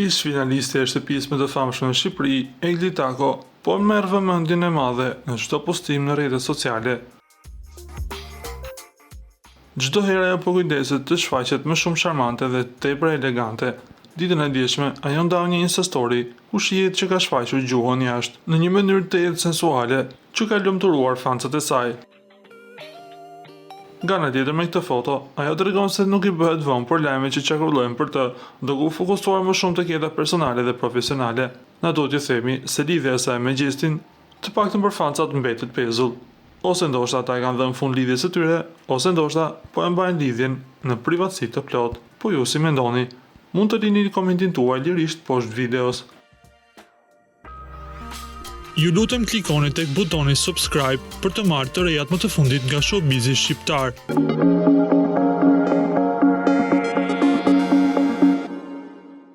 Ish finalisti e shtëpisë më të famshme në Shqipëri, Egli Tako, po merr vëmendjen e madhe në çdo postim në rrjetet sociale. Çdo herë ajo po kujdeset të shfaqet më shumë charmante dhe tepër elegante. Ditën e dieshme, ajo ndau një Insta story ku shihet që ka shfaqur gjuhën jashtë në një mënyrë të jetë sensuale që ka lumturuar fansat e saj. Nga ana tjetër me këtë foto, ajo tregon se nuk i bëhet vonë për lajmet që çarkullojnë për të, duke u fokusuar më shumë tek jeta personale dhe profesionale. Na duhet të themi se lidhja e saj me Gjestin, të paktën për fansat mbetet pezull. Ose ndoshta ata e kanë dhënë fund lidhjes së tyre, ose ndoshta po e mbajnë lidhjen në privatësi të plot. Po ju si mendoni? Mund të lini komentin tuaj lirisht poshtë videos. Ju lutem klikoni tek butoni subscribe për të marrë të rejat më të fundit nga showbizi shqiptar.